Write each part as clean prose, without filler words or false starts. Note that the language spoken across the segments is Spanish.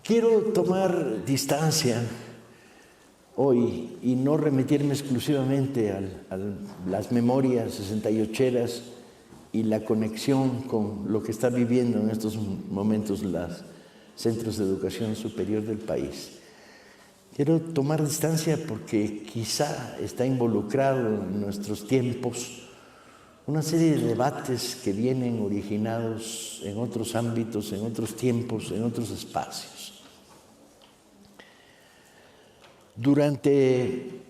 Quiero tomar distancia hoy y no remitirme exclusivamente a las memorias 68eras y la conexión con lo que está viviendo en estos momentos los centros de educación superior del país. Quiero tomar distancia porque quizá está involucrado en nuestros tiempos una serie de debates que vienen originados en otros ámbitos, en otros tiempos, en otros espacios. Durante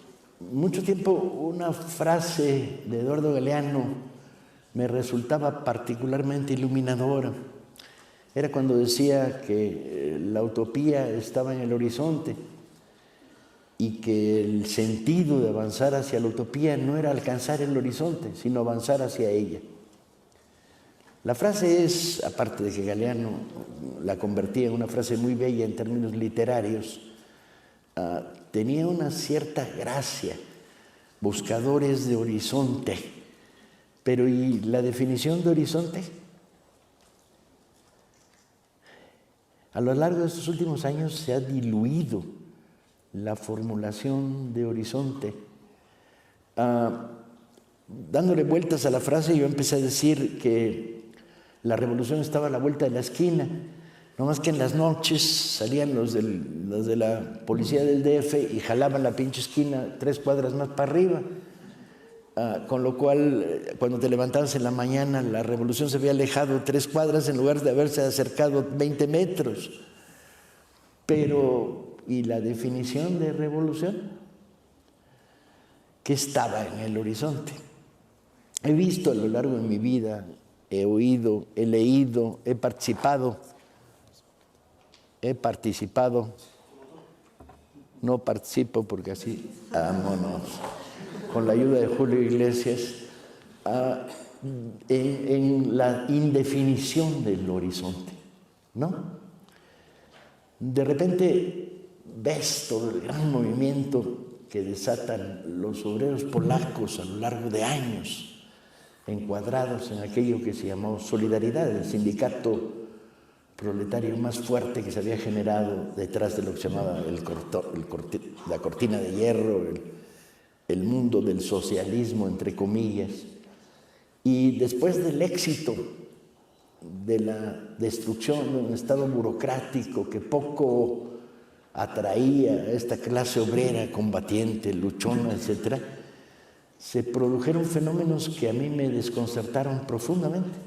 mucho tiempo una frase de Eduardo Galeano me resultaba particularmente iluminadora. Era cuando decía que la utopía estaba en el horizonte y que el sentido de avanzar hacia la utopía no era alcanzar el horizonte, sino avanzar hacia ella. La frase es, aparte de que Galeano la convertía en una frase muy bella en términos literarios, tenía una cierta gracia, buscadores de horizonte. Pero ¿y la definición de horizonte? A lo largo de estos últimos años se ha diluido la formulación de horizonte. Dándole vueltas a la frase, yo empecé a decir que la revolución estaba a la vuelta de la esquina. No más que en las noches salían los de la policía del DF y jalaban la pinche esquina 3 cuadras más para arriba. Con lo cual, cuando te levantabas en la mañana, la revolución se había alejado 3 cuadras en lugar de haberse acercado 20 metros. Pero, ¿y la definición de revolución? ¿Qué estaba en el horizonte? He visto a lo largo de mi vida, he oído, he leído, he participado, no participo porque así, vámonos, con la ayuda de Julio Iglesias, en la indefinición del horizonte, ¿no? De repente ves todo el gran movimiento que desatan los obreros polacos a lo largo de años, encuadrados en aquello que se llamó Solidaridad, el sindicato proletario más fuerte que se había generado detrás de lo que se llamaba la cortina de hierro, el mundo del socialismo, entre comillas. Y después del éxito de la destrucción de un Estado burocrático que poco atraía a esta clase obrera, combatiente, luchona, etc., se produjeron fenómenos que a mí me desconcertaron profundamente.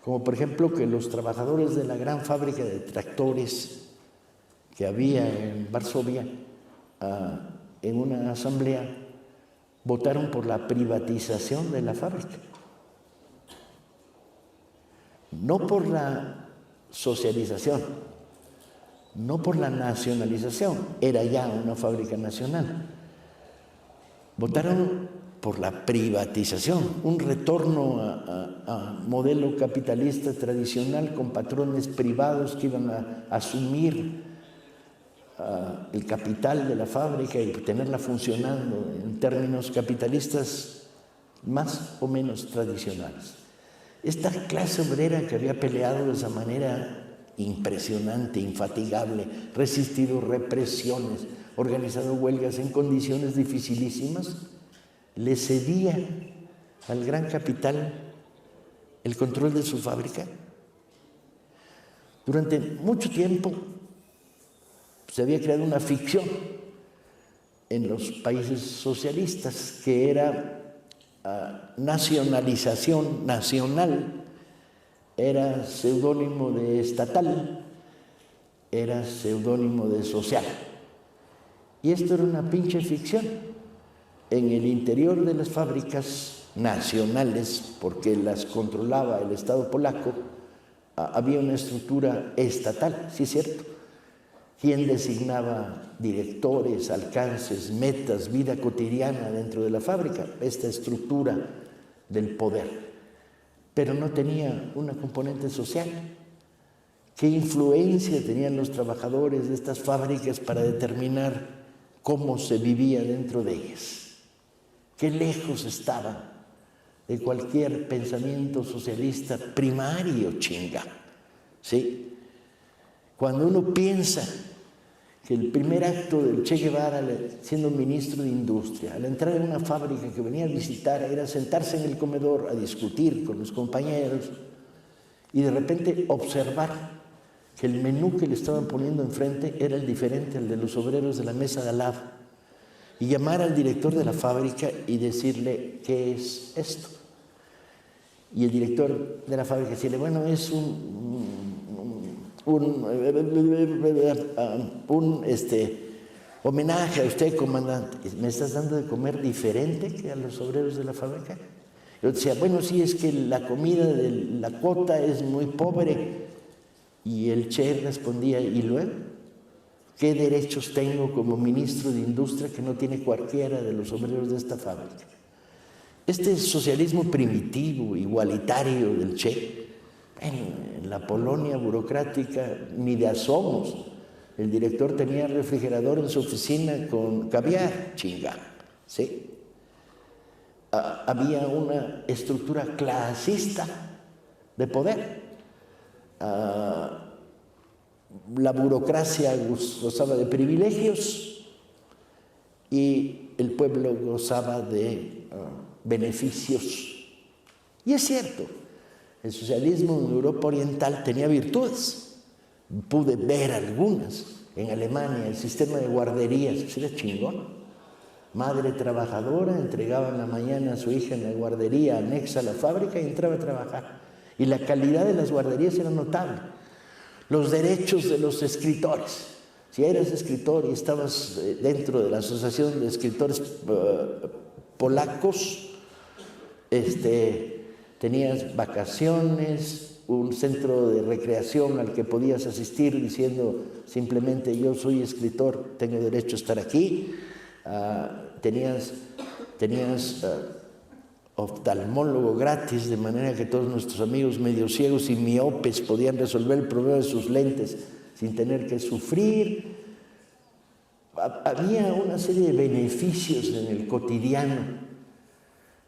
Como por ejemplo que los trabajadores de la gran fábrica de tractores que había en Varsovia, en una asamblea, votaron por la privatización de la fábrica. No por la socialización, no por la nacionalización, era ya una fábrica nacional. Votaron por la privatización, un retorno a modelo capitalista tradicional con patrones privados que iban a asumir el capital de la fábrica y tenerla funcionando en términos capitalistas más o menos tradicionales. Esta clase obrera que había peleado de esa manera impresionante, infatigable, resistido represiones, organizado huelgas en condiciones dificilísimas, le cedía al gran capital el control de su fábrica. Durante mucho tiempo se había creado una ficción en los países socialistas que era nacionalización nacional, era seudónimo de estatal, era seudónimo de social. Y esto era una pinche ficción. En el interior de las fábricas nacionales, porque las controlaba el Estado polaco, había una estructura estatal, sí es cierto. ¿Quién designaba directores, alcances, metas, vida cotidiana dentro de la fábrica? Esta estructura del poder. Pero no tenía una componente social. ¿Qué influencia tenían los trabajadores de estas fábricas para determinar cómo se vivía dentro de ellas? Qué lejos estaba de cualquier pensamiento socialista primario, chinga, ¿sí? Cuando uno piensa que el primer acto del Che Guevara, siendo ministro de Industria, al entrar en una fábrica que venía a visitar, era sentarse en el comedor a discutir con los compañeros y de repente observar que el menú que le estaban poniendo enfrente era el diferente al de los obreros de la mesa de al lado, y llamar al director de la fábrica y decirle, ¿qué es esto? Y el director de la fábrica decirle, bueno, es un homenaje a usted, comandante. ¿Me estás dando de comer diferente que a los obreros de la fábrica? Yo decía, bueno, sí, es que la comida de la cuota es muy pobre. Y el Che respondía, ¿y luego? ¿Qué derechos tengo como ministro de Industria que no tiene cualquiera de los obreros de esta fábrica? Este socialismo primitivo, igualitario del Che, en la Polonia burocrática ni de asomos. El director tenía refrigerador en su oficina con caviar, chinga, ¿sí? Había una estructura clasista de poder. La burocracia gozaba de privilegios y el pueblo gozaba de beneficios. Y es cierto, el socialismo en Europa Oriental tenía virtudes. Pude ver algunas. En Alemania, el sistema de guarderías, era chingón. Madre trabajadora entregaba en la mañana a su hija en la guardería anexa a la fábrica y entraba a trabajar. Y la calidad de las guarderías era notable. Los derechos de los escritores. Si eras escritor y estabas dentro de la Asociación de Escritores Polacos, tenías vacaciones, un centro de recreación al que podías asistir diciendo simplemente yo soy escritor, tengo derecho a estar aquí. Tenías oftalmólogo gratis, de manera que todos nuestros amigos medio ciegos y miopes podían resolver el problema de sus lentes sin tener que sufrir. Había una serie de beneficios en el cotidiano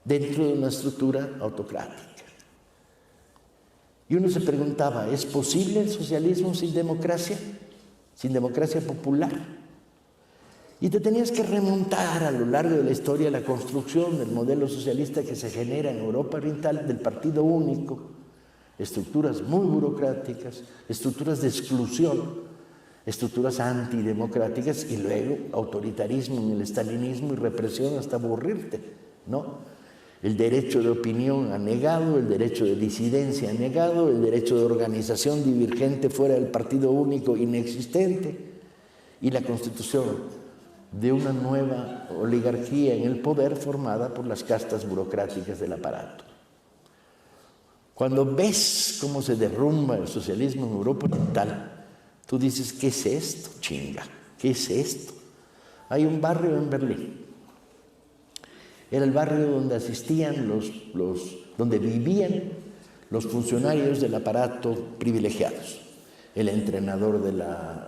dentro de una estructura autocrática. Y uno se preguntaba, ¿es posible el socialismo sin democracia? ¿Sin democracia popular? Y te tenías que remontar a lo largo de la historia a la construcción del modelo socialista que se genera en Europa Oriental del partido único, estructuras muy burocráticas, estructuras de exclusión, estructuras antidemocráticas y luego autoritarismo en el estalinismo y represión hasta aburrirte, ¿no? El derecho de opinión ha negado, el derecho de disidencia ha negado, el derecho de organización divergente fuera del partido único inexistente y la constitución de una nueva oligarquía en el poder formada por las castas burocráticas del aparato. Cuando ves cómo se derrumba el socialismo en Europa Oriental, tú dices, ¿qué es esto, chinga? ¿Qué es esto? Hay un barrio en Berlín. Era el barrio donde asistían donde vivían los funcionarios del aparato privilegiados. El entrenador de la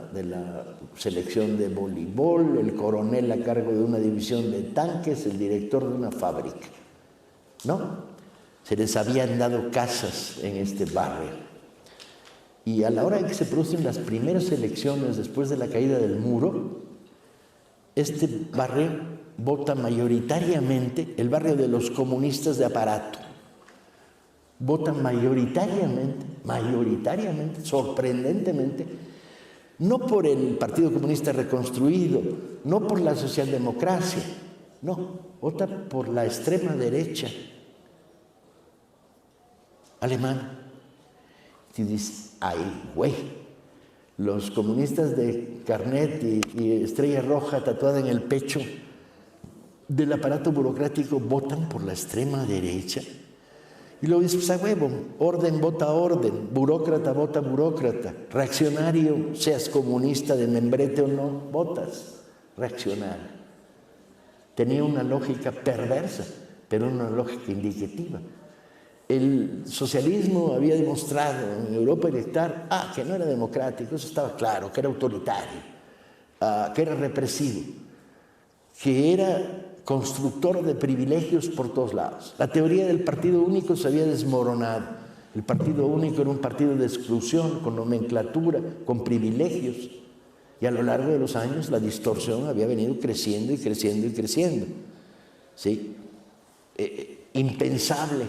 selección de voleibol, el coronel a cargo de una división de tanques, el director de una fábrica, ¿no? Se les habían dado casas en este barrio. Y a la hora en que se producen las primeras elecciones después de la caída del muro, este barrio vota mayoritariamente, el barrio de los comunistas de aparato, vota mayoritariamente, sorprendentemente, no por el Partido Comunista Reconstruido, no por la socialdemocracia, no, vota por la extrema derecha alemana. Y dices, ay, güey, los comunistas de carnet y estrella roja tatuada en el pecho del aparato burocrático votan por la extrema derecha. Y luego dices, pues a huevo, orden vota orden, burócrata vota burócrata, reaccionario, seas comunista de membrete o no, votas reaccionario. Tenía una lógica perversa, pero una lógica indicativa. El socialismo había demostrado en Europa Oriental que no era democrático, eso estaba claro, que era autoritario, que era represivo, que era constructor de privilegios por todos lados. La teoría del partido único se había desmoronado. El partido único era un partido de exclusión, con nomenclatura, con privilegios. Y a lo largo de los años la distorsión había venido creciendo y creciendo y creciendo. ¿Sí? Impensable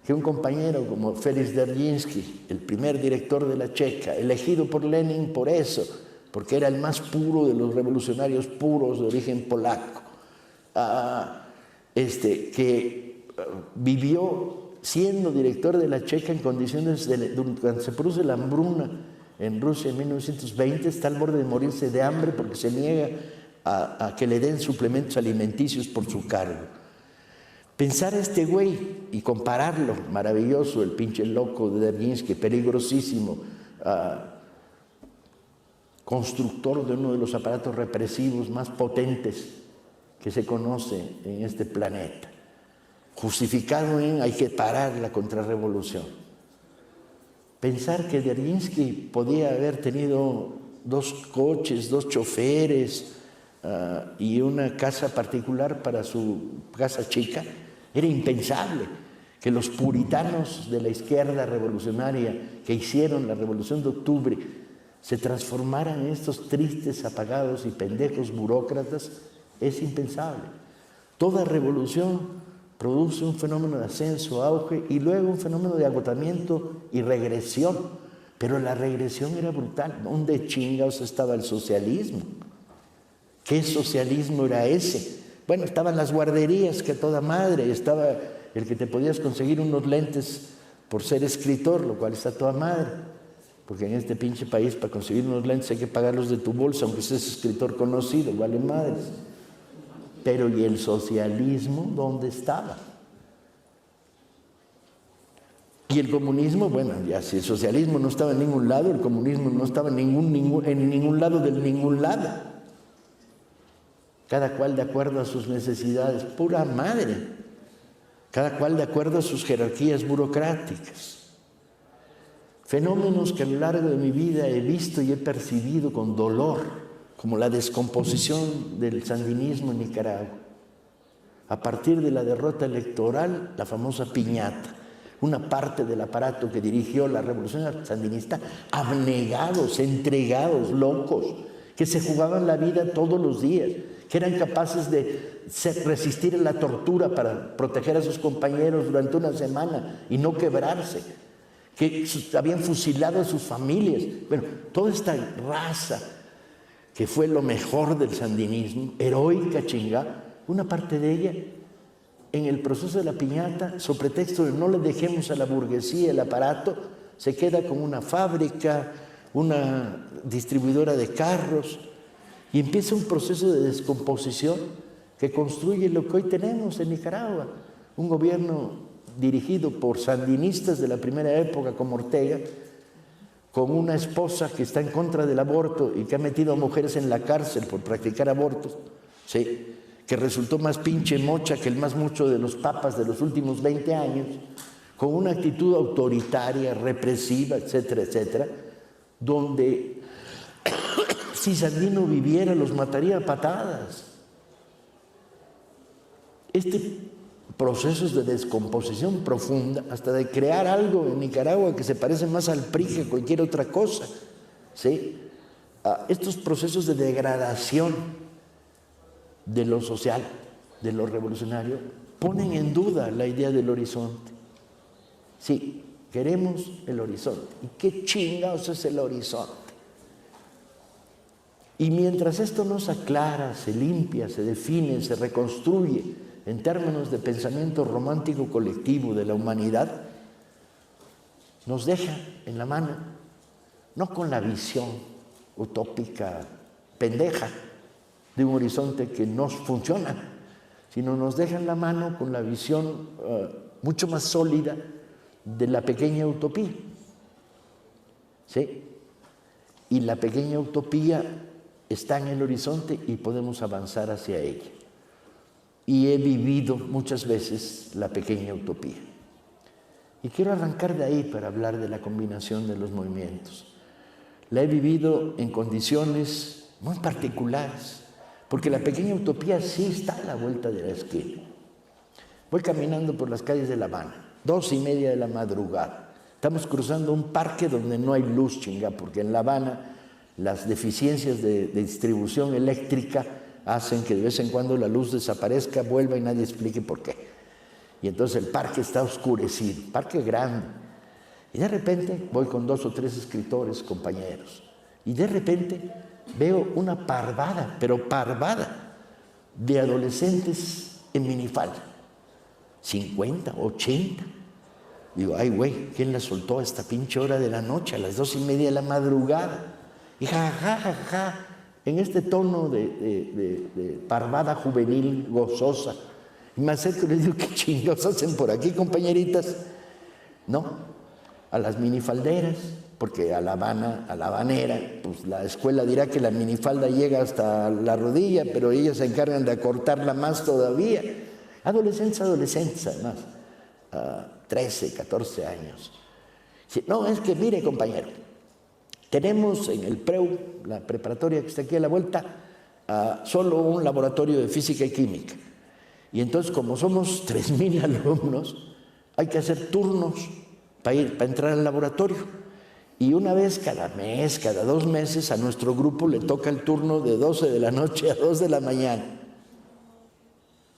que un compañero como Félix Dzerzhinsky, el primer director de la Checa, elegido por Lenin por eso, porque era el más puro de los revolucionarios puros de origen polaco, que vivió siendo director de la Checa en condiciones cuando se produce la hambruna en Rusia en 1920, está al borde de morirse de hambre porque se niega a que le den suplementos alimenticios por su cargo. Pensar a este güey y compararlo, maravilloso, el pinche loco de Dzerzhinsky, peligrosísimo, constructor de uno de los aparatos represivos más potentes que se conoce en este planeta, justificado en hay que parar la contrarrevolución. Pensar que Dzerzhinsky podía haber tenido 2 coches, 2 choferes y una casa particular para su casa chica, era impensable. Que los puritanos de la izquierda revolucionaria que hicieron la Revolución de Octubre se transformaran en estos tristes, apagados y pendejos burócratas, es impensable. Toda revolución produce un fenómeno de ascenso, auge y luego un fenómeno de agotamiento y regresión. Pero la regresión era brutal. ¿Dónde chingados estaba el socialismo? ¿Qué socialismo era ese? Bueno, estaban las guarderías, que a toda madre, estaba el que te podías conseguir unos lentes por ser escritor, lo cual está a toda madre, porque en este pinche país para conseguir unos lentes hay que pagarlos de tu bolsa, aunque seas escritor conocido, vale madres. Pero ¿y el socialismo dónde estaba? Y el comunismo, bueno, ya si el socialismo no estaba en ningún lado, el comunismo no estaba en ningún lado del ningún lado. Cada cual de acuerdo a sus necesidades, pura madre. Cada cual de acuerdo a sus jerarquías burocráticas. Fenómenos que a lo largo de mi vida he visto y he percibido con dolor, como la descomposición del sandinismo en Nicaragua. A partir de la derrota electoral, la famosa piñata, una parte del aparato que dirigió la revolución sandinista, abnegados, entregados, locos, que se jugaban la vida todos los días, que eran capaces de resistir la tortura para proteger a sus compañeros durante una semana y no quebrarse, que habían fusilado a sus familias. Bueno, toda esta raza que fue lo mejor del sandinismo, heroica chinga, una parte de ella, en el proceso de la piñata, sobre pretexto de no le dejemos a la burguesía el aparato, se queda con una fábrica, una distribuidora de carros, y empieza un proceso de descomposición que construye lo que hoy tenemos en Nicaragua, un gobierno dirigido por sandinistas de la primera época como Ortega, con una esposa que está en contra del aborto y que ha metido a mujeres en la cárcel por practicar abortos, ¿sí?, que resultó más pinche mocha que el más mucho de los papas de los últimos 20 años, con una actitud autoritaria, represiva, etcétera, etcétera, donde si Sandino viviera los mataría a patadas. Este proceso de descomposición profunda, hasta de crear algo en Nicaragua que se parece más al PRI que cualquier otra cosa, ¿sí? Estos procesos de degradación de lo social, de lo revolucionario, ponen en duda la idea del horizonte. Sí, queremos el horizonte. ¿Y qué chingados es el horizonte? Y mientras esto no se aclara, se limpia, se define, se reconstruye en términos de pensamiento romántico colectivo de la humanidad, nos deja en la mano, no con la visión utópica pendeja de un horizonte que no funciona, sino nos deja en la mano con la visión mucho más sólida de la pequeña utopía. ¿Sí? Y la pequeña utopía está en el horizonte y podemos avanzar hacia ella. Y he vivido muchas veces la pequeña utopía. Y quiero arrancar de ahí para hablar de la combinación de los movimientos. La he vivido en condiciones muy particulares, porque la pequeña utopía sí está a la vuelta de la esquina. Voy caminando por las calles de La Habana, 2:30 de la madrugada, Estamos cruzando un parque donde no hay luz, chinga, porque en La Habana las deficiencias de distribución eléctrica hacen que de vez en cuando la luz desaparezca, vuelva y nadie explique por qué. Y entonces el parque está oscurecido, parque grande. Y de repente voy con 2 o 3 escritores, compañeros, y de repente veo una parvada, pero parvada, de adolescentes en minifalda, 50, 80. Digo, ay, güey, ¿quién la soltó a esta pinche hora de la noche, a las 2:30 de la madrugada? Y ja, en este tono de parvada juvenil, gozosa. Y me acerco y les digo, ¿qué chingados hacen por aquí, compañeritas? No, a las minifalderas, porque a La Habana, a la habanera, pues la escuela dirá que la minifalda llega hasta la rodilla, pero ellos se encargan de acortarla más todavía. Adolescentes además. 13, 14 años. No, es que mire, compañero, tenemos en el PREU, la preparatoria que está aquí a la vuelta, solo un laboratorio de física y química. Y entonces, como somos 3,000 alumnos, hay que hacer turnos para entrar al laboratorio. Y una vez cada mes, cada 2 meses, a nuestro grupo le toca el turno de 12 de la noche a 2 de la mañana.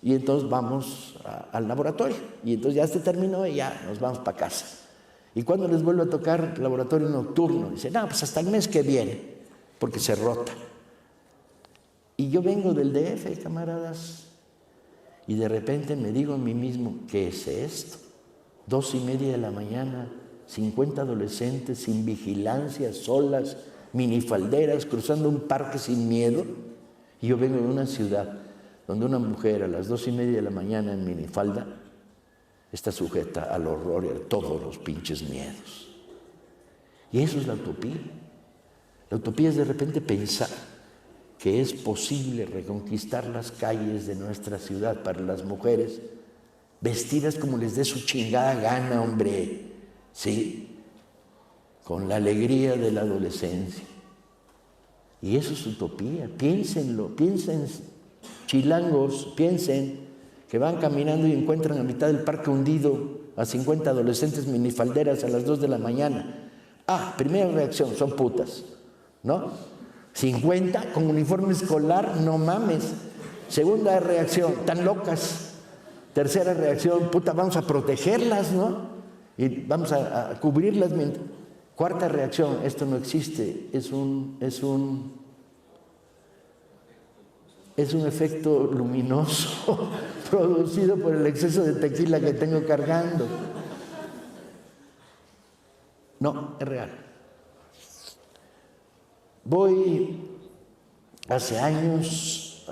Y entonces vamos al laboratorio. Y entonces ya se terminó y ya nos vamos para casa. Y cuando les vuelve a tocar el laboratorio nocturno, dice, no, pues hasta el mes que viene, porque se rota. Y yo vengo del DF, camaradas, y de repente me digo a mí mismo, ¿qué es esto? 2:30 de la mañana, 50 adolescentes sin vigilancia, solas, minifalderas, cruzando un parque sin miedo. Y yo vengo de una ciudad donde una mujer a las 2:30 de la mañana en minifalda está sujeta al horror y a todos los pinches miedos. Y eso es la utopía. La utopía es de repente pensar que es posible reconquistar las calles de nuestra ciudad para las mujeres, vestidas como les dé su chingada gana, hombre, ¿sí? Con la alegría de la adolescencia. Y eso es utopía, piénsenlo, piensen, chilangos, piensen que van caminando y encuentran a mitad del parque hundido a 50 adolescentes minifalderas a las 2 de la mañana. Primera reacción, son putas, ¿no? 50 con uniforme escolar, no mames. Segunda reacción, tan locas. Tercera reacción, puta, vamos a protegerlas, ¿no? Y vamos a cubrirlas. Cuarta reacción, esto no existe, es un efecto luminoso producido por el exceso de tequila que tengo cargando. No, es real. Voy hace años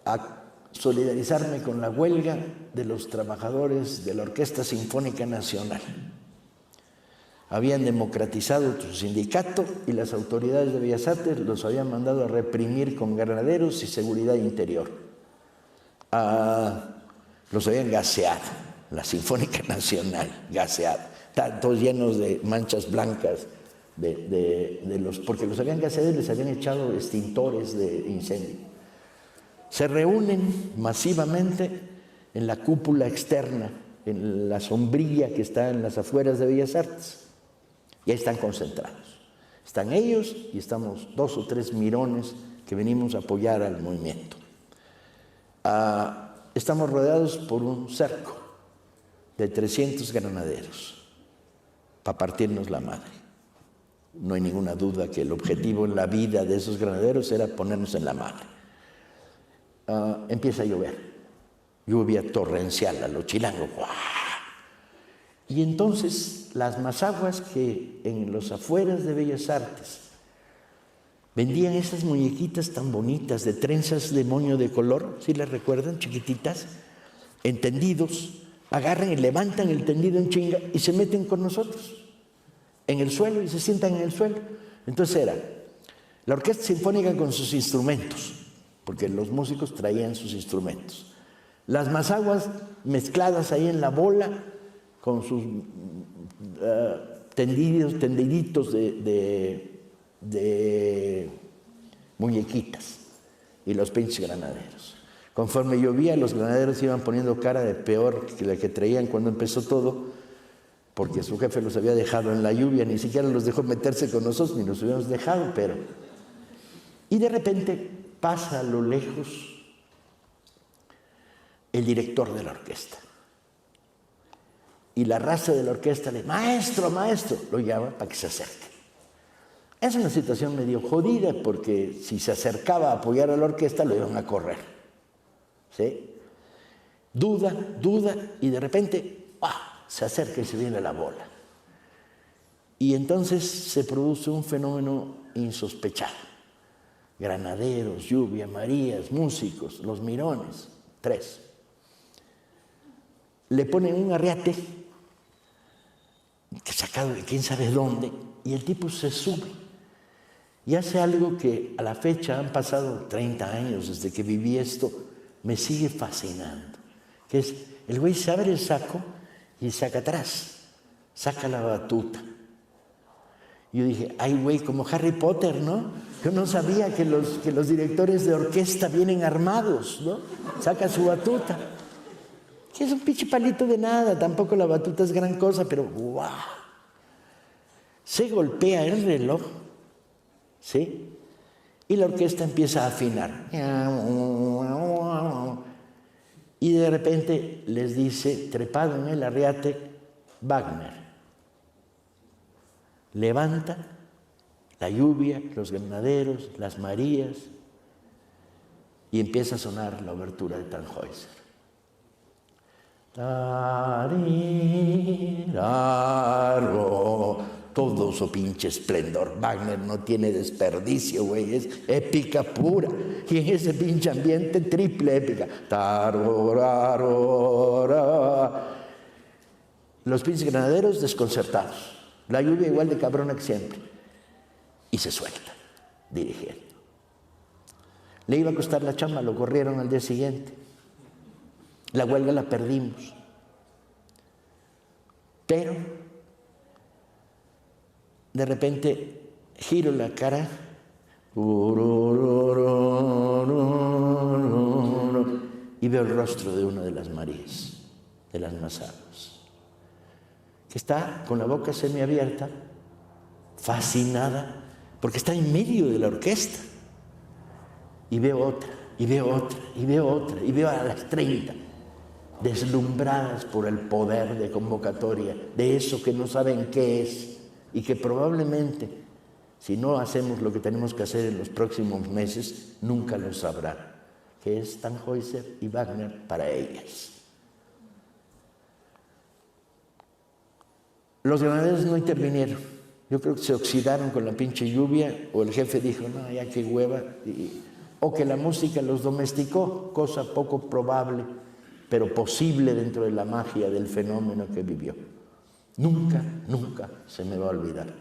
a solidarizarme con la huelga de los trabajadores de la Orquesta Sinfónica Nacional. Habían democratizado su sindicato y las autoridades de Bellas Artes los habían mandado a reprimir con granaderos y seguridad interior. Los habían gaseado, la Sinfónica Nacional, gaseada. Estaban todos llenos de manchas blancas, porque los habían gaseado y les habían echado extintores de incendio. Se reúnen masivamente en la cúpula externa, en la sombrilla que está en las afueras de Bellas Artes. Y ahí están concentrados. Están ellos y estamos 2 o 3 mirones que venimos a apoyar al movimiento. Estamos rodeados por un cerco de 300 granaderos para partirnos la madre. No hay ninguna duda que el objetivo en la vida de esos granaderos era ponernos en la madre. Empieza a llover, lluvia torrencial a lo chilango. ¡Guau! Y entonces las mazaguas que en los afueras de Bellas Artes vendían esas muñequitas tan bonitas de trenzas de moño de color, ¿sí las recuerdan? Chiquititas, en tendidos, agarran y levantan el tendido en chinga y se meten con nosotros en el suelo y se sientan en el suelo. Entonces era la Orquesta Sinfónica con sus instrumentos, porque los músicos traían sus instrumentos. Las mazaguas mezcladas ahí en la bola con sus tendiditos de muñequitas y los pinches granaderos. Conforme llovía, los granaderos iban poniendo cara de peor que la que traían cuando empezó todo, porque su jefe los había dejado en la lluvia, ni siquiera los dejó meterse con nosotros, ni los hubiéramos dejado, pero... Y de repente pasa a lo lejos el director de la orquesta. Y la raza de la orquesta le dice, maestro, maestro, lo llama para que se acerque. Es una situación medio jodida, porque si se acercaba a apoyar a la orquesta, lo iban a correr. ¿Sí? Duda, y de repente, se acerca y se viene la bola. Y entonces se produce un fenómeno insospechado. Granaderos, lluvia, Marías, músicos, los mirones, 3. Le ponen un arriate, que sacado de quién sabe dónde, y el tipo se sube. Y hace algo que a la fecha, han pasado 30 años desde que viví esto, me sigue fascinando. Que es, el güey se abre el saco y saca atrás, saca la batuta. Yo dije, ay güey, como Harry Potter, ¿no? Yo no sabía que los directores de orquesta vienen armados, ¿no? Saca su batuta. Que es un pinche palito de nada, tampoco la batuta es gran cosa, pero ¡guau! Se golpea el reloj, ¿sí? Y la orquesta empieza a afinar. Y de repente les dice, trepado en el arriate, Wagner. Levanta la lluvia, los granaderos, las Marías, y empieza a sonar la obertura de Tannhäuser. Todo su pinche esplendor. Wagner no tiene desperdicio, güey, es épica pura. Y en ese pinche ambiente, triple épica. Los pinches granaderos desconcertados. La lluvia igual de cabrona que siempre. Y se suelta, dirigiendo. Le iba a costar la chamba, lo corrieron al día siguiente. La huelga la perdimos. Pero, de repente, giro la cara y veo el rostro de una de las Marías, de las más aguas, que está con la boca semiabierta, fascinada, porque está en medio de la orquesta. Y veo otra, y veo otra, y veo otra, y veo a las 30, deslumbradas por el poder de convocatoria, de eso que no saben qué es, y que probablemente, si no hacemos lo que tenemos que hacer en los próximos meses, nunca lo sabrán, que es Tannhäuser y Wagner para ellas. Los granaderos no intervinieron. Yo creo que se oxidaron con la pinche lluvia, o el jefe dijo, no, ya qué hueva, o que la música los domesticó, cosa poco probable, pero posible dentro de la magia del fenómeno que vivió. Nunca, nunca se me va a olvidar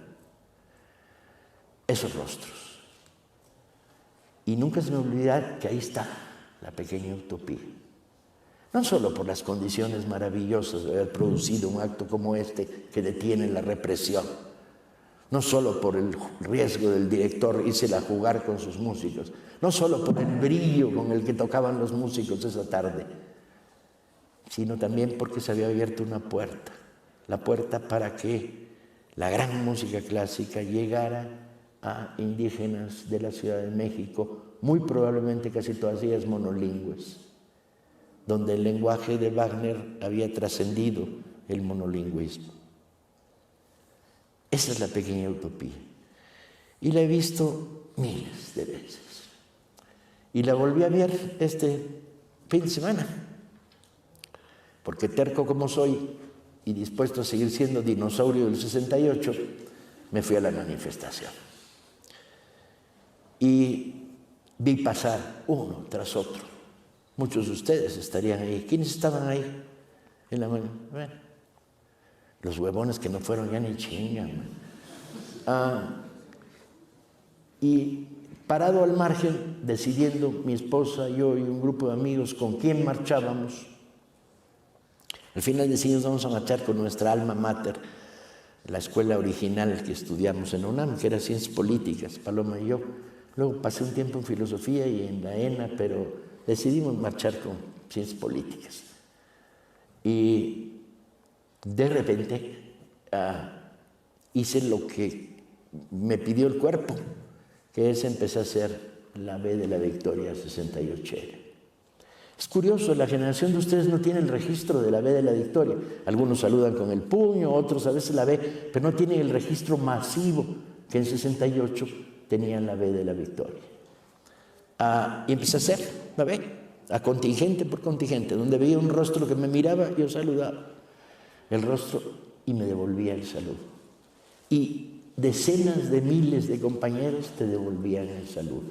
esos rostros. Y nunca se me va a olvidar que ahí está la pequeña utopía. No solo por las condiciones maravillosas de haber producido un acto como este que detiene la represión, no solo por el riesgo del director írsela a jugar con sus músicos, no solo por el brillo con el que tocaban los músicos esa tarde, sino también porque se había abierto una puerta, la puerta para que la gran música clásica llegara a indígenas de la Ciudad de México, muy probablemente casi todas ellas monolingües, donde el lenguaje de Wagner había trascendido el monolingüismo. Esa es la pequeña utopía. Y la he visto miles de veces. Y la volví a ver este fin de semana. Porque terco como soy y dispuesto a seguir siendo dinosaurio del 68, me fui a la manifestación. Y vi pasar uno tras otro. Muchos de ustedes estarían ahí. ¿Quiénes estaban ahí en la mañana? Bueno, los huevones que no fueron ya ni chingan. Y parado al margen, decidiendo mi esposa, yo y un grupo de amigos con quién marchábamos, al final decidimos vamos a marchar con nuestra alma mater, la escuela original que estudiamos en UNAM, que era Ciencias Políticas, Paloma y yo. Luego pasé un tiempo en Filosofía y en la ENA, pero decidimos marchar con Ciencias Políticas. Y de repente hice lo que me pidió el cuerpo, que es empecé a hacer la B de la Victoria 68. Es curioso, la generación de ustedes no tiene el registro de la B de la Victoria. Algunos saludan con el puño, otros a veces la B, pero no tienen el registro masivo que en 68 tenían la B de la Victoria. Y empecé a hacer la B, a contingente por contingente. Donde veía un rostro que me miraba, yo saludaba el rostro y me devolvía el saludo. Y decenas de miles de compañeros te devolvían el saludo.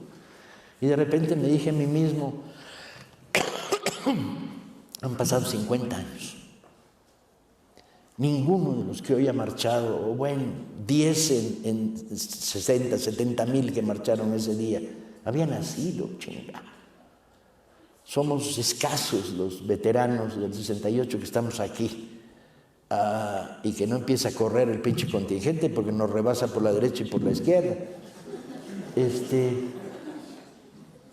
Y de repente me dije a mí mismo, han pasado 50 años. Ninguno de los que hoy ha marchado, o bueno, 10 en 60, 70 mil que marcharon ese día, había nacido, chinga. Somos escasos los veteranos del 68 que estamos aquí, y que no empieza a correr el pinche contingente porque nos rebasa por la derecha y por la izquierda.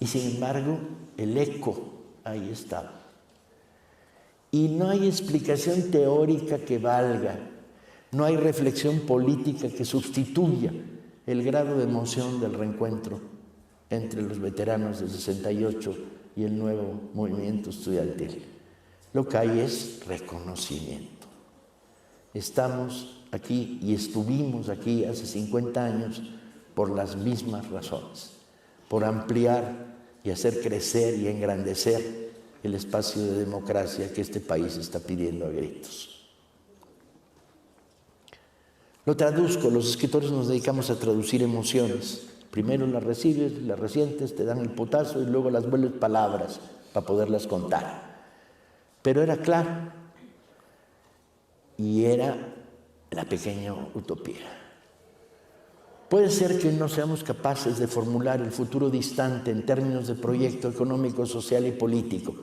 Y sin embargo, el eco ahí estaba. Y no hay explicación teórica que valga, no hay reflexión política que sustituya el grado de emoción del reencuentro entre los veteranos del 68 y el nuevo movimiento estudiantil. Lo que hay es reconocimiento. Estamos aquí y estuvimos aquí hace 50 años por las mismas razones, por ampliar y hacer crecer y engrandecer el espacio de democracia que este país está pidiendo a gritos. Lo traduzco, los escritores nos dedicamos a traducir emociones. Primero las recibes, las resientes, te dan el putazo y luego las vuelves palabras para poderlas contar. Pero era claro, y era la pequeña utopía. Puede ser que no seamos capaces de formular el futuro distante en términos de proyecto económico, social y político,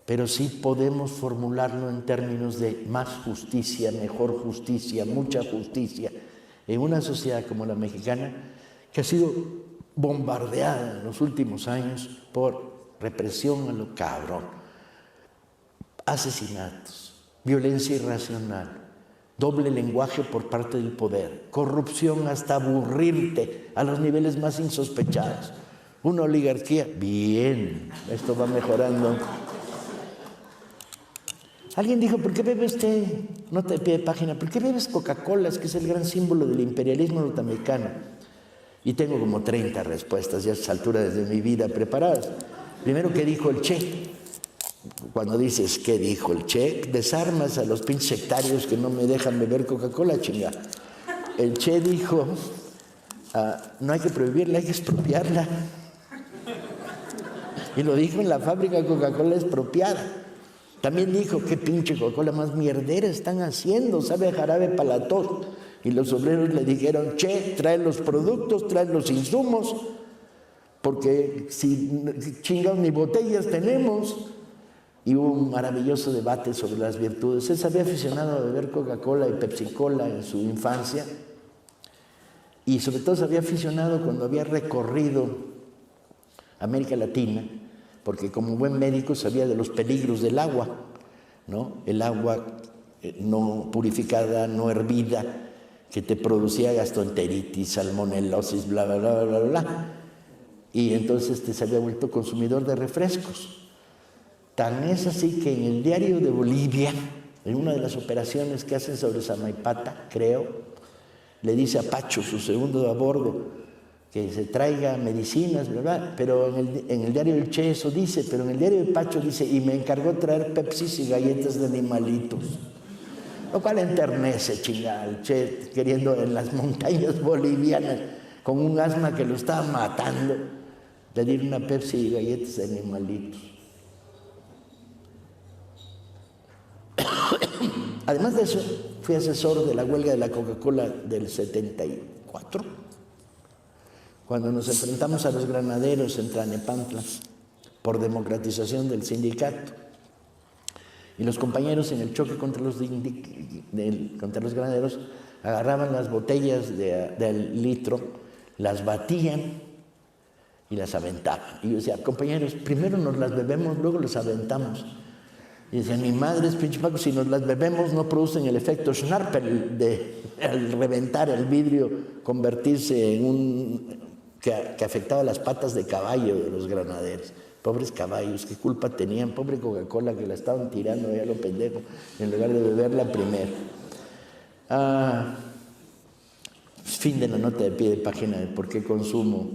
pero sí podemos formularlo en términos de más justicia, mejor justicia, mucha justicia, en una sociedad como la mexicana, que ha sido bombardeada en los últimos años por represión a lo cabrón, asesinatos, violencia irracional, doble lenguaje por parte del poder, corrupción hasta aburrirte a los niveles más insospechados, una oligarquía, bien, esto va mejorando. Alguien dijo, ¿por qué bebe usted, nota de pie de página, por qué bebes Coca-Cola, que es el gran símbolo del imperialismo norteamericano? Y tengo como 30 respuestas ya a esta altura desde mi vida preparadas. Primero, ¿qué dijo el Che? Cuando dices, ¿qué dijo el Che? Desarmas a los pinches sectarios que no me dejan beber Coca-Cola, chinga. El Che dijo, no hay que prohibirla, hay que expropiarla. Y lo dijo en la fábrica de Coca-Cola expropiada. También dijo, qué pinche Coca-Cola más mierdera están haciendo, sabe a jarabe para la tos. Y los obreros le dijeron, Che, trae los productos, trae los insumos, porque si chingados ni botellas tenemos. Y hubo un maravilloso debate sobre las virtudes. Él se había aficionado a beber Coca-Cola y Pepsi-Cola en su infancia, y sobre todo se había aficionado cuando había recorrido América Latina, porque como buen médico sabía de los peligros del agua, ¿no? El agua no purificada, no hervida, que te producía gastroenteritis, salmonelosis, bla, bla, bla, bla, bla. Y entonces se había vuelto consumidor de refrescos. Tan es así que en el Diario de Bolivia, en una de las operaciones que hacen sobre Samaipata, creo, le dice a Pacho, su segundo a bordo, que se traiga medicinas, ¿verdad? Pero en el diario del Che eso dice, pero en el diario de Pacho dice, y me encargó traer Pepsis y galletas de animalitos. Lo cual enternece, chingada, el Che queriendo en las montañas bolivianas, con un asma que lo estaba matando, pedir una Pepsi y galletas de animalitos. Además de eso, fui asesor de la huelga de la Coca-Cola del 74, cuando nos enfrentamos a los granaderos en Tlalnepantla por democratización del sindicato. Y los compañeros en el choque contra los granaderos agarraban las botellas del litro, las batían y las aventaban. Y yo decía, compañeros, primero nos las bebemos, luego las aventamos. Y decían, mi madre es pinche Paco, si nos las bebemos no producen el efecto Schnarpel de al reventar el vidrio, convertirse en un... que afectaba las patas de caballo de los granaderos. Pobres caballos, qué culpa tenían, pobre Coca-Cola que la estaban tirando ahí a lo pendejo, en lugar de beberla primero. Fin de la nota de pie de página de por qué consumo.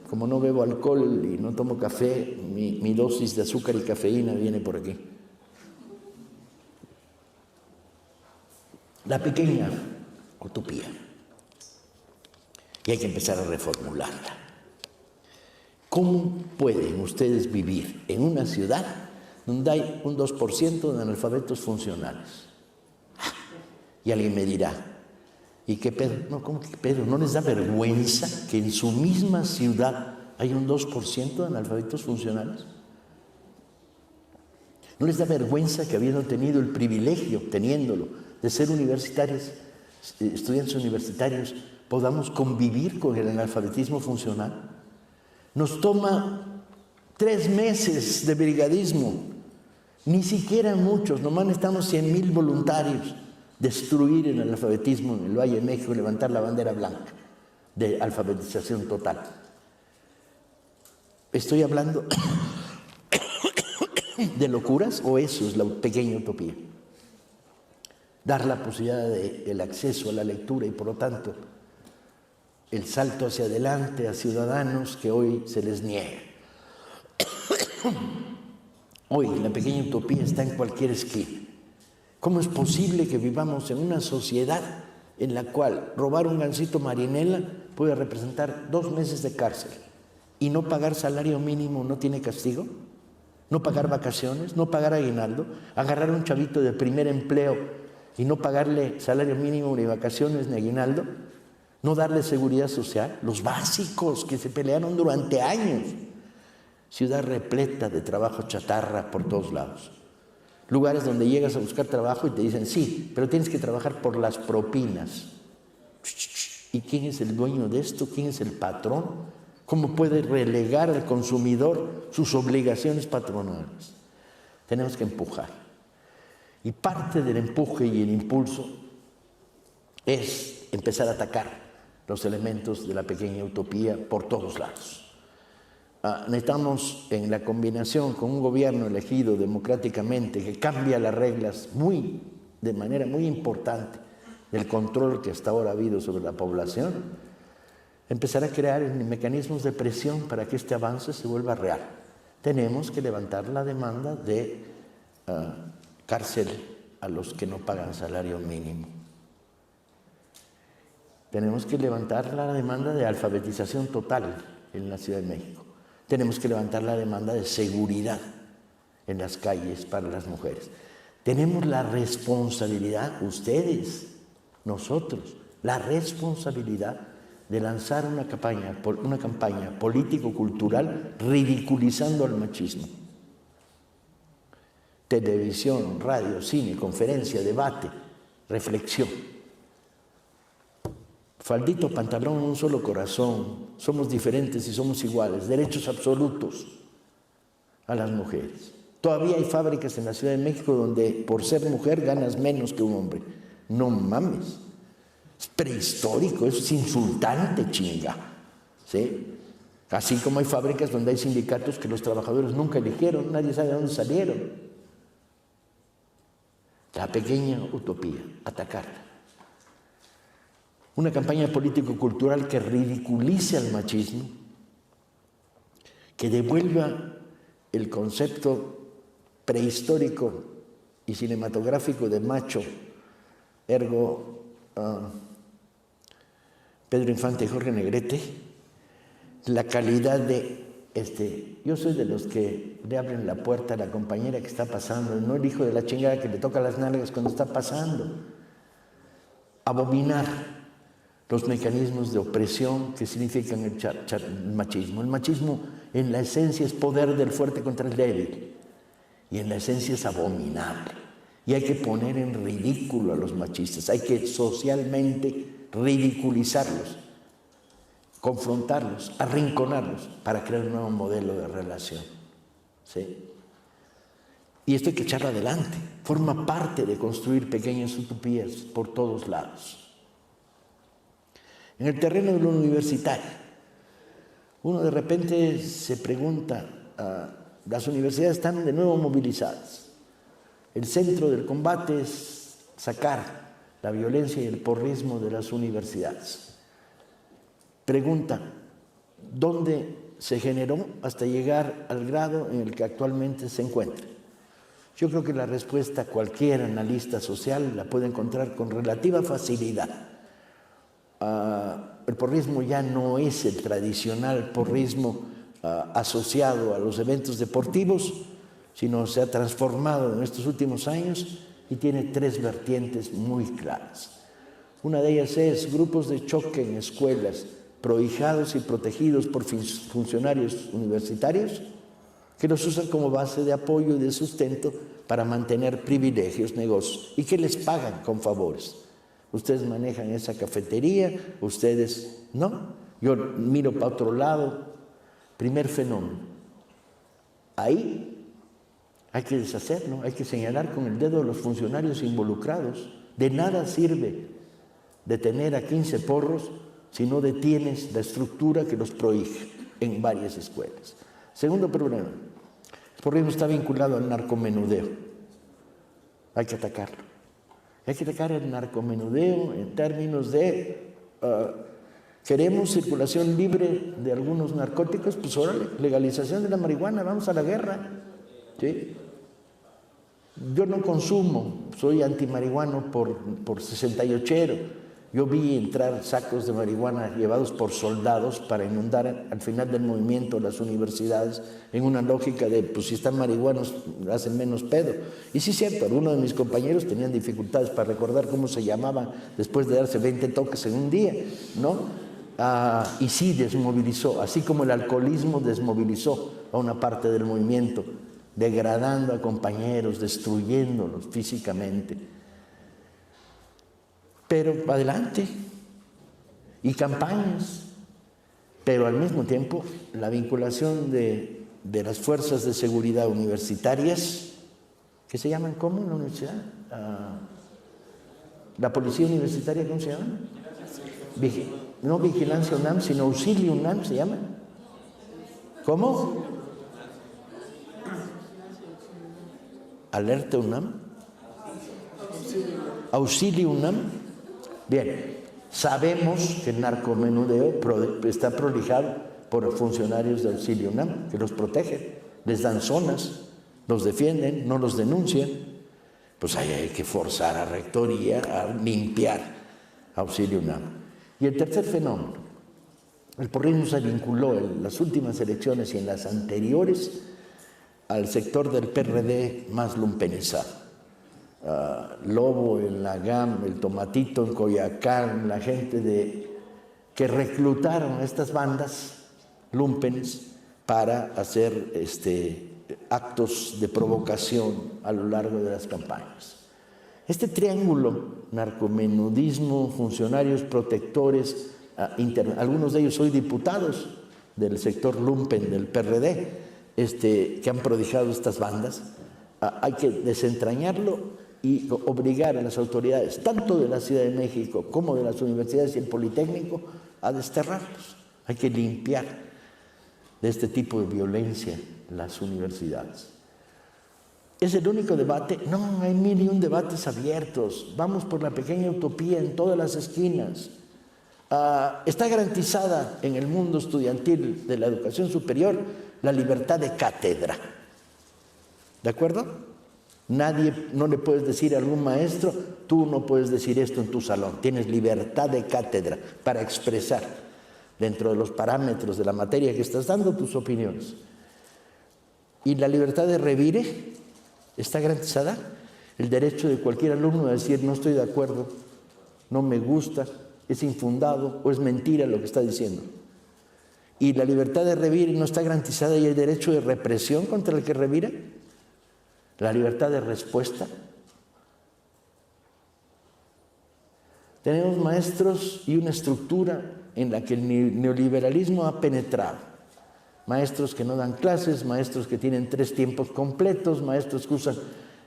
Como no bebo alcohol y no tomo café, mi dosis de azúcar y cafeína viene por aquí. La pequeña utopía. Y hay que empezar a reformularla. ¿Cómo pueden ustedes vivir en una ciudad donde hay un 2% de analfabetos funcionales? Y alguien me dirá, ¿y qué pedo? No, ¿cómo que pedo? ¿No les da vergüenza que en su misma ciudad hay un 2% de analfabetos funcionales? ¿No les da vergüenza que habiendo tenido el privilegio, teniéndolo, de ser universitarios, estudiantes universitarios, podamos convivir con el analfabetismo funcional? Nos toma 3 meses de brigadismo, ni siquiera muchos, nomás necesitamos 100,000 voluntarios, destruir el analfabetismo en el Valle de México y levantar la bandera blanca de alfabetización total. ¿Estoy hablando de locuras o eso es la pequeña utopía? Dar la posibilidad del acceso a la lectura y por lo tanto el salto hacia adelante a ciudadanos que hoy se les niega. Hoy la pequeña utopía está en cualquier esquina. ¿Cómo es posible que vivamos en una sociedad en la cual robar un gansito marinela puede representar 2 meses de cárcel y no pagar salario mínimo no tiene castigo? ¿No pagar vacaciones? ¿No pagar aguinaldo? ¿Agarrar a un chavito de primer empleo y no pagarle salario mínimo ni vacaciones ni aguinaldo? ¿No darle seguridad social? Los básicos que se pelearon durante años. Ciudad repleta de trabajo chatarra por todos lados. Lugares donde llegas a buscar trabajo y te dicen, sí, pero tienes que trabajar por las propinas. ¿Y quién es el dueño de esto? ¿Quién es el patrón? ¿Cómo puede relegar al consumidor sus obligaciones patronales? Tenemos que empujar. Y parte del empuje y el impulso es empezar a atacar los elementos de la pequeña utopía por todos lados. Necesitamos, en la combinación con un gobierno elegido democráticamente que cambia las reglas de manera muy importante del control que hasta ahora ha habido sobre la población, empezar a crear mecanismos de presión para que este avance se vuelva real. Tenemos que levantar la demanda de cárcel a los que no pagan salario mínimo. Tenemos que levantar la demanda de alfabetización total en la Ciudad de México. Tenemos que levantar la demanda de seguridad en las calles para las mujeres. Tenemos la responsabilidad, ustedes, nosotros, la responsabilidad de lanzar una campaña político-cultural ridiculizando al machismo. Televisión, radio, cine, conferencia, debate, reflexión. Faldito, pantalón, un solo corazón, somos diferentes y somos iguales, derechos absolutos a las mujeres. Todavía hay fábricas en la Ciudad de México donde por ser mujer ganas menos que un hombre. No mames, es prehistórico, eso es insultante, chinga. ¿Sí? Así como hay fábricas donde hay sindicatos que los trabajadores nunca eligieron, nadie sabe de dónde salieron. La pequeña utopía, atacarla. Una campaña político-cultural que ridiculice al machismo, que devuelva el concepto prehistórico y cinematográfico de macho, ergo Pedro Infante y Jorge Negrete, la calidad de yo soy de los que le abren la puerta a la compañera que está pasando, no el hijo de la chingada que le toca las nalgas cuando está pasando. Abominar los mecanismos de opresión que significan el machismo. El machismo en la esencia es poder del fuerte contra el débil y en la esencia es abominable. Y hay que poner en ridículo a los machistas, hay que socialmente ridiculizarlos, confrontarlos, arrinconarlos para crear un nuevo modelo de relación. ¿Sí? Y esto hay que echarlo adelante. Forma parte de construir pequeñas utopías por todos lados. En el terreno de lo universitario, uno de repente se pregunta, las universidades están de nuevo movilizadas. El centro del combate es sacar la violencia y el porrismo de las universidades. Pregunta, ¿dónde se generó hasta llegar al grado en el que actualmente se encuentra? Yo creo que la respuesta cualquier analista social la puede encontrar con relativa facilidad. El porrismo ya no es el tradicional porrismo asociado a los eventos deportivos, sino se ha transformado en estos últimos años y tiene tres vertientes muy claras. Una de ellas es grupos de choque en escuelas, prohijados y protegidos por funcionarios universitarios, que los usan como base de apoyo y de sustento para mantener privilegios, negocios, y que les pagan con favores. Ustedes manejan esa cafetería, ustedes no. Yo miro para otro lado. Primer fenómeno. Ahí hay que deshacerlo, hay que señalar con el dedo a los funcionarios involucrados. De nada sirve detener a 15 porros si no detienes la estructura que los prohíbe en varias escuelas. Segundo problema, el porrismo está vinculado al narcomenudeo. Hay que atacarlo. Hay que atacar el narcomenudeo en términos de queremos circulación libre de algunos narcóticos, pues órale, legalización de la marihuana, vamos a la guerra. ¿Sí? Yo no consumo, soy antimarihuano por 68ero. Yo vi entrar sacos de marihuana llevados por soldados para inundar al final del movimiento las universidades en una lógica de, pues si están marihuanos hacen menos pedo. Y sí es cierto, algunos de mis compañeros tenían dificultades para recordar cómo se llamaba después de darse 20 toques en un día, ¿no? Y sí desmovilizó, así como el alcoholismo desmovilizó a una parte del movimiento, degradando a compañeros, destruyéndolos físicamente. Pero adelante, y campañas, pero al mismo tiempo la vinculación de las fuerzas de seguridad universitarias, que se llaman ¿cómo en la universidad? La policía universitaria, ¿cómo se llama? No Vigilancia UNAM, sino Auxilio UNAM se llama. ¿Cómo? Alerta UNAM. Auxilio UNAM. Bien, sabemos que el narcomenudeo está prolijado por funcionarios de Auxilio UNAM, que los protegen, les dan zonas, los defienden, no los denuncian. Pues ahí hay que forzar a rectoría a limpiar Auxilio UNAM. Y el tercer fenómeno, el porrismo se vinculó en las últimas elecciones y en las anteriores al sector del PRD más lumpenizado. Lobo en la GAM, el Tomatito en Coyoacán, la gente que reclutaron a estas bandas lumpenes para hacer actos de provocación a lo largo de las campañas. Este triángulo, narcomenudismo, funcionarios protectores, algunos de ellos hoy diputados del sector lumpen del PRD, que han prodigado estas bandas, hay que desentrañarlo y obligar a las autoridades, tanto de la Ciudad de México como de las universidades y el Politécnico, a desterrarlos. Hay que limpiar de este tipo de violencia las universidades. ¿Es el único debate? No, hay 1001 debates abiertos. Vamos por la pequeña utopía en todas las esquinas. Está garantizada en el mundo estudiantil de la educación superior la libertad de cátedra. ¿De acuerdo? No le puedes decir a algún maestro, tú no puedes decir esto en tu salón. Tienes libertad de cátedra para expresar dentro de los parámetros de la materia que estás dando tus opiniones. ¿Y la libertad de revire está garantizada? El derecho de cualquier alumno a decir no estoy de acuerdo, no me gusta, es infundado o es mentira lo que está diciendo. ¿Y la libertad de revire no está garantizada y el derecho de represión contra el que revira? La libertad de respuesta. Tenemos maestros y una estructura en la que el neoliberalismo ha penetrado Maestros que no dan clases, maestros que tienen 3 tiempos completos, maestros que usan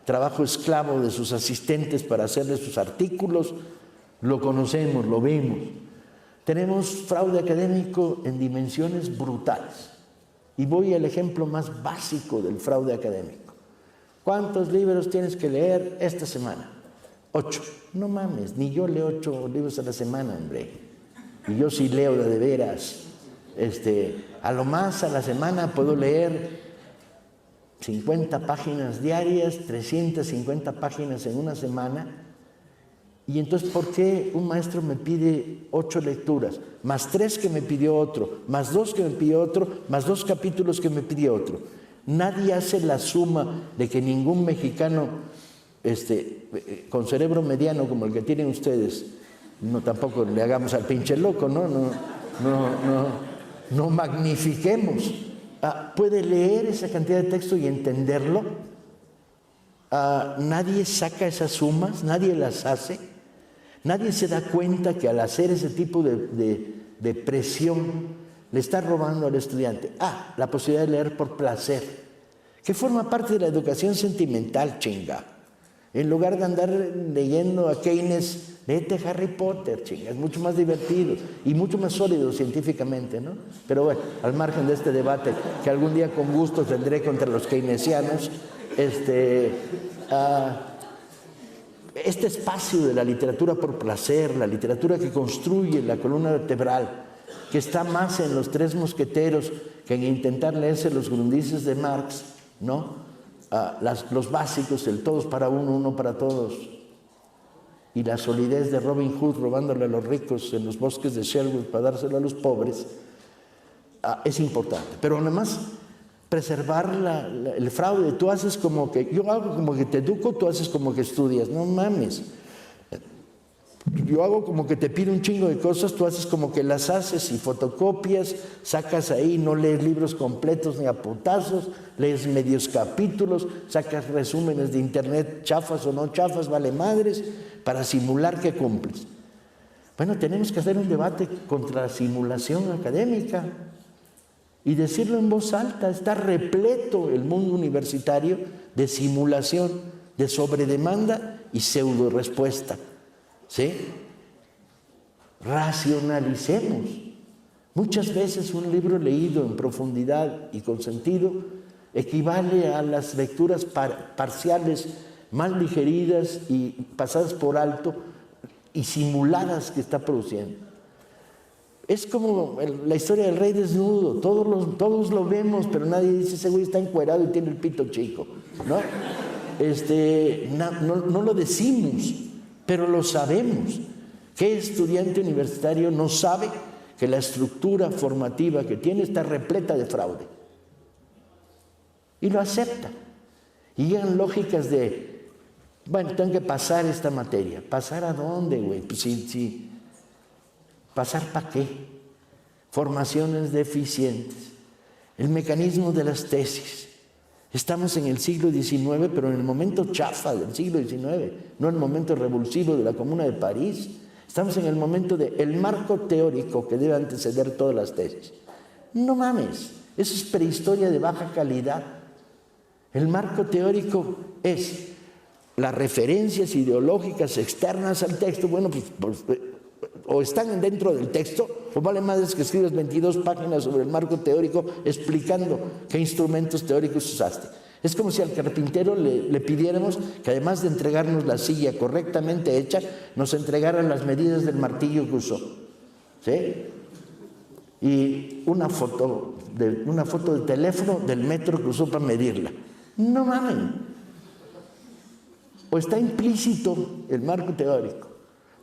trabajo esclavo de sus asistentes para hacerles sus artículos. Lo conocemos, lo vemos. Tenemos fraude académico en dimensiones brutales. Y voy al ejemplo más básico del fraude académico. ¿Cuántos libros tienes que leer esta semana? 8. No mames, ni yo leo 8 libros a la semana, hombre. Y yo sí leo de veras. A lo más a la semana puedo leer 50 páginas diarias, 350 páginas en una semana. Y entonces, ¿por qué un maestro me pide 8 lecturas? Más 3 que me pidió otro, más 2 que me pidió otro, más 2 capítulos que me pidió otro. Nadie hace la suma de que ningún mexicano con cerebro mediano como el que tienen ustedes, no tampoco le hagamos al pinche loco, no magnifiquemos. ¿Puede leer esa cantidad de texto y entenderlo? Nadie saca esas sumas, nadie las hace. Nadie se da cuenta que al hacer ese tipo de presión le está robando al estudiante la posibilidad de leer por placer, que forma parte de la educación sentimental, chinga. En lugar de andar leyendo a Keynes, léete Harry Potter, chinga, es mucho más divertido y mucho más sólido científicamente, ¿no? Pero bueno, al margen de este debate que algún día con gusto tendré contra los keynesianos, este espacio de la literatura por placer, la literatura que construye la columna vertebral, que está más en los 3 mosqueteros que en intentar leerse los grundices de Marx, ¿no? Los básicos, el todos para uno, uno para todos, y la solidez de Robin Hood robándole a los ricos en los bosques de Sherwood para dárselo a los pobres, es importante. Pero además, preservar el fraude. Tú haces como que, yo hago como que te educo, tú haces como que estudias. No mames. Yo hago como que te pido un chingo de cosas, tú haces como que las haces y fotocopias, sacas ahí, no lees libros completos ni a putazos, lees medios capítulos, sacas resúmenes de internet, chafas o no chafas, vale madres, para simular que cumples. Bueno, tenemos que hacer un debate contra la simulación académica y decirlo en voz alta. Está repleto el mundo universitario de simulación, de sobredemanda y pseudo respuesta. ¿Sí? Racionalicemos. Muchas veces un libro leído en profundidad y con sentido equivale a las lecturas parciales mal digeridas y pasadas por alto y simuladas que está produciendo. Es como la historia del rey desnudo. Todos lo vemos, pero nadie dice ese güey está encuerado y tiene el pito chico, ¿no? No lo decimos, pero lo sabemos. ¿Qué estudiante universitario no sabe que la estructura formativa que tiene está repleta de fraude? Y lo acepta. Y llegan lógicas de, bueno, tengo que pasar esta materia. ¿Pasar a dónde, güey? Pues sí. ¿Pasar para qué? Formaciones deficientes. El mecanismo de las tesis. Estamos en el siglo XIX, pero en el momento chafa del siglo XIX, no en el momento revulsivo de la Comuna de París. Estamos en el momento del marco teórico que debe anteceder todas las tesis. No mames, eso es prehistoria de baja calidad. El marco teórico es las referencias ideológicas externas al texto. Bueno, pues o están dentro del texto, o vale madres que escribes 22 páginas sobre el marco teórico explicando qué instrumentos teóricos usaste. Es como si al carpintero le pidiéramos que además de entregarnos la silla correctamente hecha, nos entregara las medidas del martillo que usó. ¿Sí? Y una foto de teléfono del metro que usó para medirla. No mamen. O está implícito el marco teórico.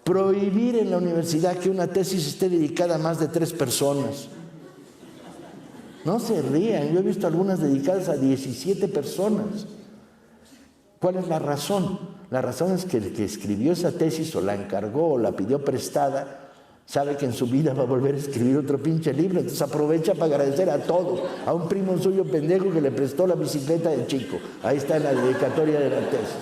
Prohibir en la universidad que una tesis esté dedicada a más de 3 personas. No se rían, yo he visto algunas dedicadas a 17 personas. ¿Cuál es la razón? La razón es que el que escribió esa tesis o la encargó o la pidió prestada sabe que en su vida va a volver a escribir otro pinche libro, entonces aprovecha para agradecer a todos, a un primo suyo pendejo que le prestó la bicicleta del chico. Ahí está en la dedicatoria de la tesis.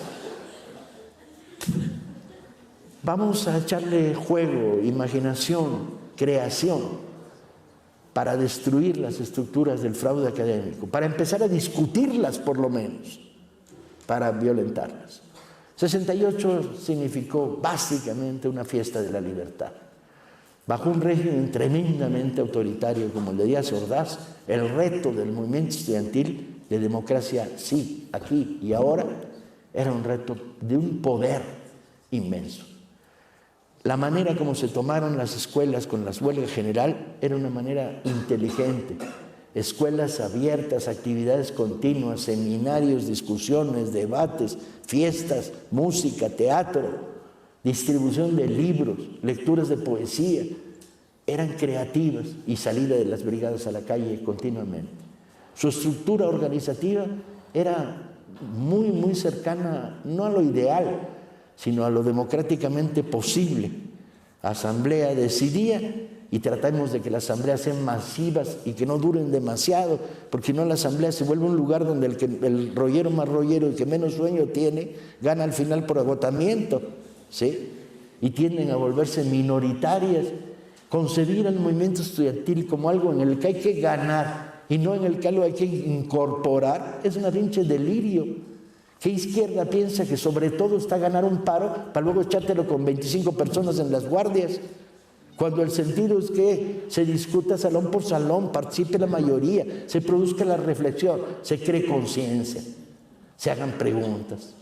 Vamos a echarle juego, imaginación, creación. para destruir las estructuras del fraude académico, para empezar a discutirlas por lo menos, para violentarlas. 68 significó básicamente una fiesta de la libertad. Bajo un régimen tremendamente autoritario como el de Díaz Ordaz, el reto del movimiento estudiantil de democracia, sí, aquí y ahora, era un reto de un poder inmenso. La manera como se tomaron las escuelas con la huelga general era una manera inteligente. Escuelas abiertas, actividades continuas, seminarios, discusiones, debates, fiestas, música, teatro, distribución de libros, lecturas de poesía, eran creativas y salida de las brigadas a la calle continuamente. Su estructura organizativa era muy cercana, no a lo ideal, sino a lo democráticamente posible. Asamblea decidía y tratamos de que las asambleas sean masivas y que no duren demasiado, porque si no la asamblea se vuelve un lugar donde el rollero más rollero y que menos sueño tiene, gana al final por agotamiento, ¿sí? Y tienden a volverse minoritarias. Concebir al movimiento estudiantil como algo en el que hay que ganar y no en el que algo hay que incorporar es un pinche delirio. ¿Qué izquierda piensa que sobre todo está ganar un paro para luego echártelo con 25 personas en las guardias? Cuando el sentido es que se discuta salón por salón, participe la mayoría, se produzca la reflexión, se cree conciencia, se hagan preguntas.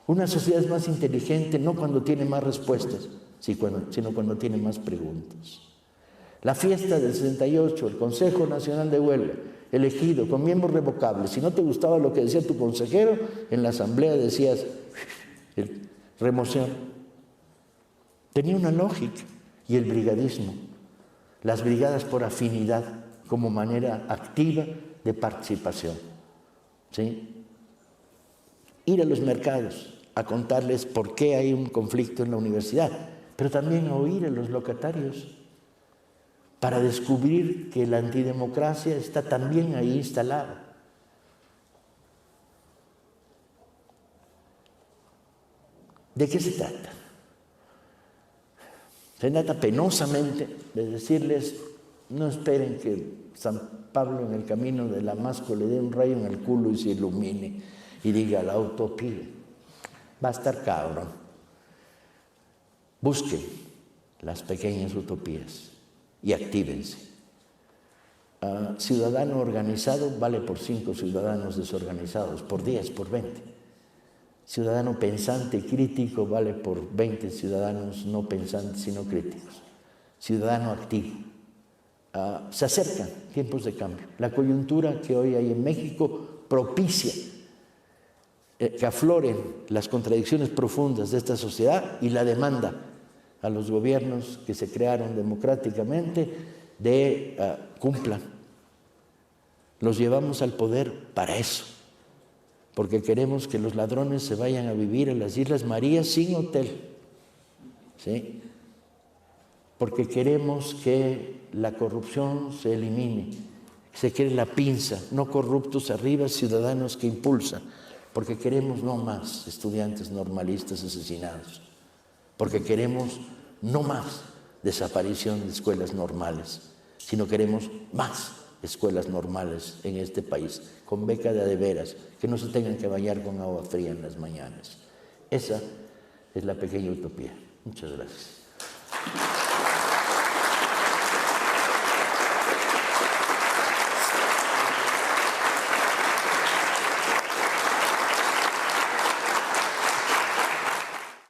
Una sociedad es más inteligente no cuando tiene más respuestas, sino cuando tiene más preguntas. La fiesta del 68, el Consejo Nacional de Huelga, elegido con miembros revocables. Si no te gustaba lo que decía tu consejero, en la asamblea decías remoción. Tenía una lógica. Y el brigadismo, las brigadas por afinidad como manera activa de participación, ¿sí? Ir a los mercados a contarles por qué hay un conflicto en la universidad, pero también a oír a los locatarios para descubrir que la antidemocracia está también ahí instalada. ¿De qué se trata? Se trata penosamente de decirles, no esperen que San Pablo en el camino de Damasco le dé un rayo en el culo y se ilumine y diga la utopía. Va a estar cabrón. Busquen las pequeñas utopías y actívense. Ciudadano organizado vale por 5 ciudadanos desorganizados, por 10, por 20. Ciudadano pensante y crítico vale por 20 ciudadanos no pensantes sino críticos. Ciudadano activo. Se acercan tiempos de cambio. La coyuntura que hoy hay en México propicia que afloren las contradicciones profundas de esta sociedad y la demanda a los gobiernos que se crearon democráticamente de cumplan. Los llevamos al poder para eso. Porque queremos que los ladrones se vayan a vivir a las Islas Marías sin hotel, ¿sí? Porque queremos que la corrupción se elimine, se quiere la pinza, no corruptos arriba, ciudadanos que impulsan, porque queremos no más estudiantes normalistas asesinados, porque queremos no más desaparición de escuelas normales, sino queremos más escuelas normales en este país, con beca de veras, que no se tengan que bañar con agua fría en las mañanas. Esa es la pequeña utopía. Muchas gracias.